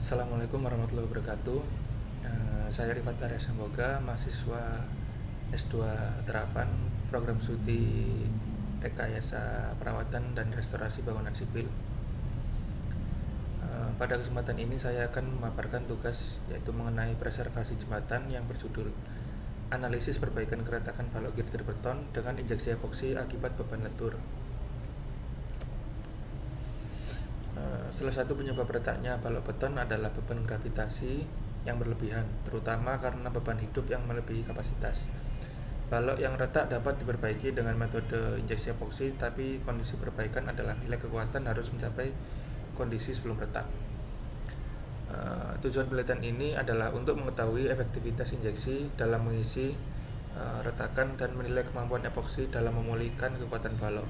Assalamualaikum warahmatullahi wabarakatuh. Saya Rifat Arya Samboga, mahasiswa S2 Terapan Program Studi Rekayasa Perawatan dan Restorasi Bangunan Sipil. Pada kesempatan ini saya akan memaparkan tugas yaitu mengenai preservasi jembatan yang berjudul Analisis Perbaikan Keretakan Balok Girder Beton dengan Injeksi Epoksi Akibat Beban Lentur. Salah satu penyebab retaknya balok beton adalah beban gravitasi yang berlebihan, terutama karena beban hidup yang melebihi kapasitas. Balok yang retak dapat diperbaiki dengan metode injeksi epoksi, tapi kondisi perbaikan adalah nilai kekuatan harus mencapai kondisi sebelum retak. Tujuan penelitian ini adalah untuk mengetahui efektivitas injeksi dalam mengisi retakan dan menilai kemampuan epoksi dalam memulihkan kekuatan balok.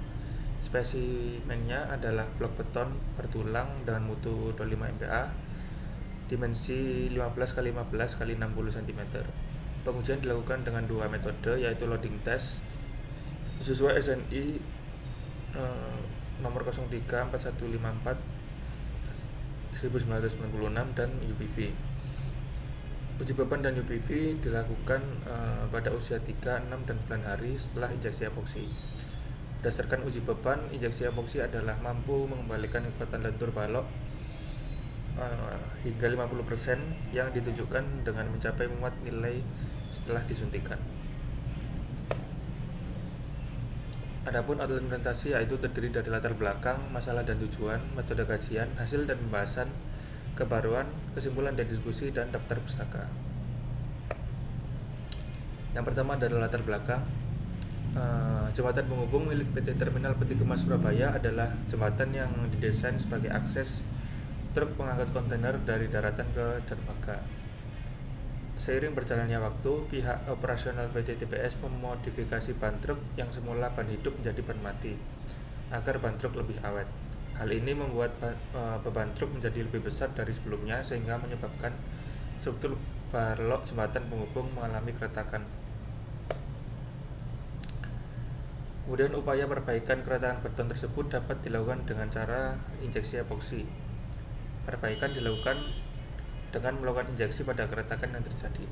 Spesimennya adalah blok beton bertulang dengan mutu 25 MPa, dimensi 15 x 15 x 60 cm. Pengujian dilakukan dengan dua metode, yaitu loading test sesuai SNI nomor 034154 1996 dan UPV. Uji beban dan UPV dilakukan pada usia 3, 6, dan 9 hari setelah injeksi epoksi. Berdasarkan uji beban, injeksi epoksi adalah mampu mengembalikan kekuatan lentur balok hingga 50% yang ditunjukkan dengan mencapai muat nilai setelah disuntikan. Adapun argumentasi yaitu terdiri dari latar belakang, masalah dan tujuan, metode kajian, hasil dan pembahasan, kebaruan, kesimpulan dan diskusi, dan daftar pustaka. Yang pertama adalah latar belakang. Jembatan penghubung milik PT Terminal Peti Kemas Surabaya adalah jembatan yang didesain sebagai akses truk pengangkut kontainer dari daratan ke dermaga. Seiring berjalannya waktu, pihak operasional PT TPS memodifikasi ban truk yang semula ban hidup menjadi ban mati agar ban truk lebih awet. Hal ini membuat beban truk menjadi lebih besar dari sebelumnya sehingga menyebabkan struktur balok jembatan penghubung mengalami keretakan. Kemudian upaya perbaikan keretakan beton tersebut dapat dilakukan dengan cara injeksi epoksi. Perbaikan dilakukan dengan melakukan injeksi pada keretakan yang terjadi.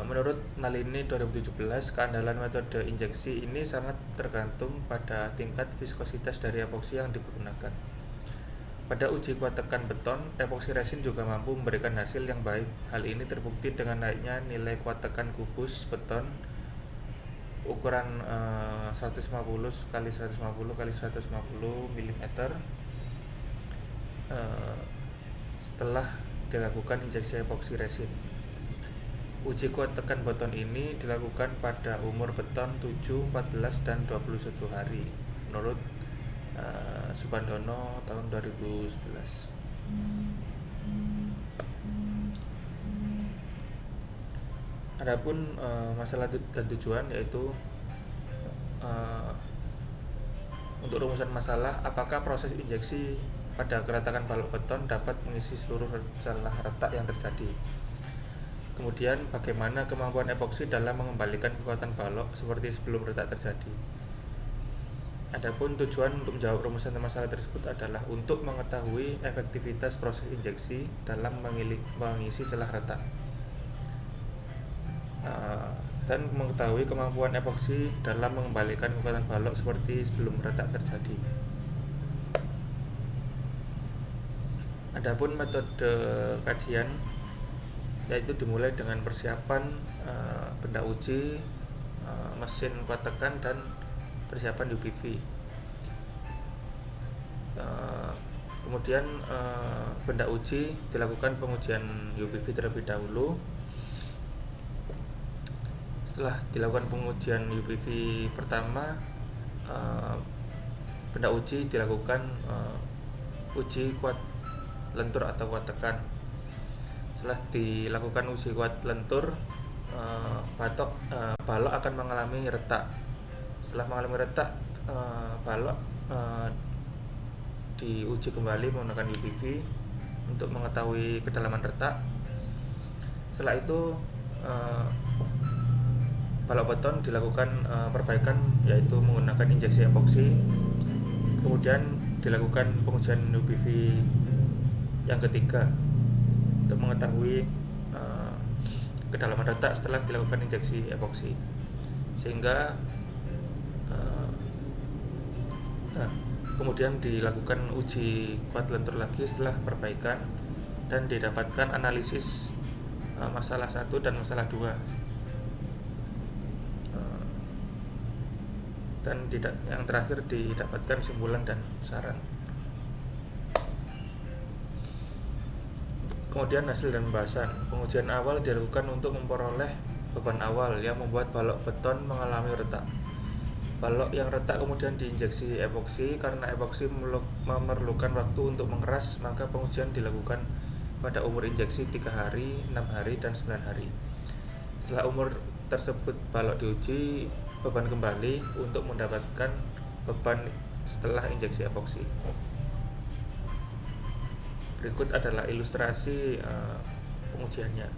Menurut Nalini 2017, keandalan metode injeksi ini sangat tergantung pada tingkat viskositas dari epoksi yang digunakan. Pada uji kuat tekan beton, epoksi resin juga mampu memberikan hasil yang baik. Hal ini terbukti dengan naiknya nilai kuat tekan kubus beton ukuran 150 x 150 x 150 mm setelah dilakukan injeksi epoksi resin. Uji kuat tekan beton ini dilakukan pada umur beton 7, 14, dan 21 hari menurut Subandono tahun 2011. Adapun masalah dan tujuan yaitu untuk rumusan masalah, apakah proses injeksi pada keretakan balok beton dapat mengisi seluruh celah retak yang terjadi. Kemudian bagaimana kemampuan epoksi dalam mengembalikan kekuatan balok seperti sebelum retak terjadi. Adapun tujuan untuk menjawab rumusan masalah tersebut adalah untuk mengetahui efektivitas proses injeksi dalam mengisi celah retak dan mengetahui kemampuan epoksi dalam mengembalikan kekuatan balok seperti sebelum retak terjadi. Adapun metode kajian yaitu dimulai dengan persiapan benda uji, mesin kuat tekan, dan persiapan UPV. Kemudian benda uji dilakukan pengujian UPV terlebih dahulu. Setelah dilakukan pengujian UPV pertama, benda uji dilakukan uji kuat lentur atau kuat tekan. Setelah dilakukan uji kuat lentur, balok akan mengalami retak. Setelah mengalami retak, balok diuji kembali menggunakan UPV untuk mengetahui kedalaman retak. Setelah itu balok beton dilakukan perbaikan yaitu menggunakan injeksi epoksi. Kemudian dilakukan pengujian UPV Yang ketiga, untuk mengetahui kedalaman retak setelah dilakukan injeksi epoksi, sehingga kemudian dilakukan uji kuat lentur lagi setelah perbaikan dan didapatkan analisis masalah 1 dan masalah 2, dan yang terakhir didapatkan kesimpulan dan saran. Kemudian hasil dan pembahasan. Pengujian awal dilakukan untuk memperoleh beban awal yang membuat balok beton mengalami retak. Balok yang retak kemudian diinjeksi epoksi. Karena epoksi memerlukan waktu untuk mengeras, maka pengujian dilakukan pada umur injeksi 3 hari, 6 hari, dan 9 hari. Setelah umur tersebut balok diuji beban kembali untuk mendapatkan beban setelah injeksi epoksi. Berikut adalah ilustrasi pengujiannya.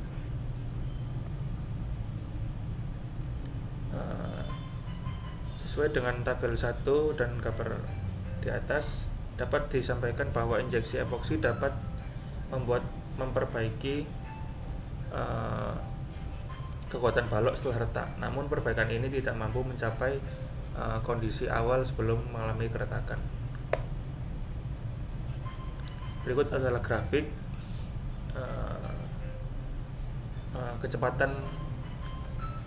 Sesuai dengan tabel 1 dan gambar di atas, dapat disampaikan bahwa injeksi epoksi dapat memperbaiki kekuatan balok setelah retak. Namun perbaikan ini tidak mampu mencapai kondisi awal sebelum mengalami keretakan. Berikut adalah grafik kecepatan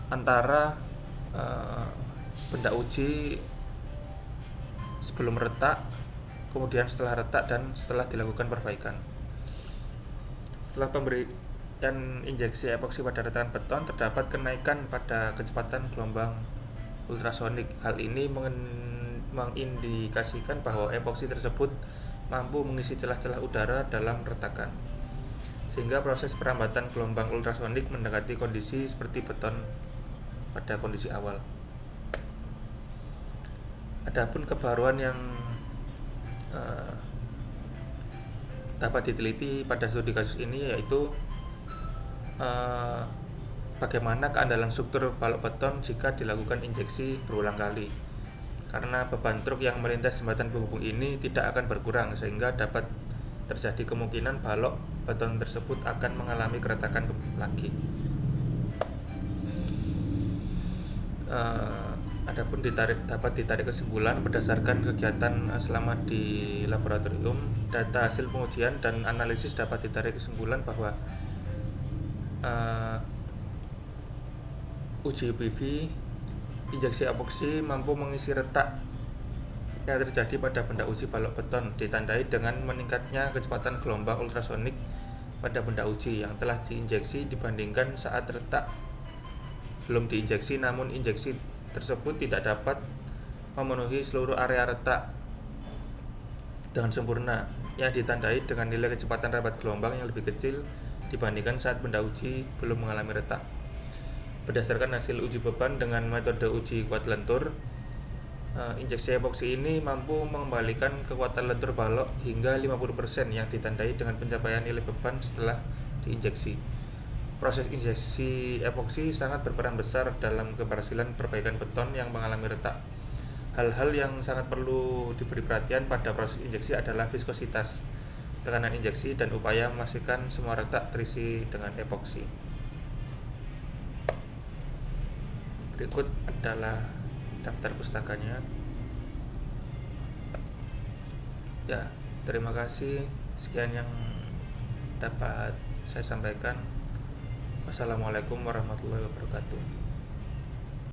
antara benda uji sebelum retak, kemudian setelah retak, dan setelah dilakukan perbaikan. Setelah pemberian injeksi epoksi pada retakan beton, terdapat kenaikan pada kecepatan gelombang ultrasonik. Hal ini mengindikasikan bahwa epoksi tersebut mampu mengisi celah-celah udara dalam retakan, sehingga proses perambatan gelombang ultrasonik mendekati kondisi seperti beton pada kondisi awal. Adapun kebaruan yang dapat diteliti pada studi kasus ini yaitu bagaimana keandalan struktur balok beton jika dilakukan injeksi berulang kali, karena beban truk yang melintas jembatan penghubung ini tidak akan berkurang, sehingga dapat terjadi kemungkinan balok beton tersebut akan mengalami keretakan lagi. Adapun dapat ditarik kesimpulan berdasarkan kegiatan selama di laboratorium, data hasil pengujian dan analisis dapat ditarik kesimpulan bahwa uji UPV injeksi epoksi mampu mengisi retak yang terjadi pada benda uji balok beton, ditandai dengan meningkatnya kecepatan gelombang ultrasonik pada benda uji yang telah diinjeksi dibandingkan saat retak belum diinjeksi, namun injeksi tersebut tidak dapat memenuhi seluruh area retak dengan sempurna, yang ditandai dengan nilai kecepatan rapat gelombang yang lebih kecil dibandingkan saat benda uji belum mengalami retak. Berdasarkan hasil uji beban dengan metode uji kuat lentur, injeksi epoksi ini mampu mengembalikan kekuatan lentur balok hingga 50%, yang ditandai dengan pencapaian nilai beban setelah diinjeksi. Proses injeksi epoksi sangat berperan besar dalam keberhasilan perbaikan beton yang mengalami retak. Hal-hal yang sangat perlu diberi perhatian pada proses injeksi adalah viskositas, tekanan injeksi, dan upaya memastikan semua retak terisi dengan epoksi. Berikut adalah daftar pustakanya. Ya, terima kasih. Sekian yang dapat saya sampaikan. Wassalamualaikum warahmatullahi wabarakatuh.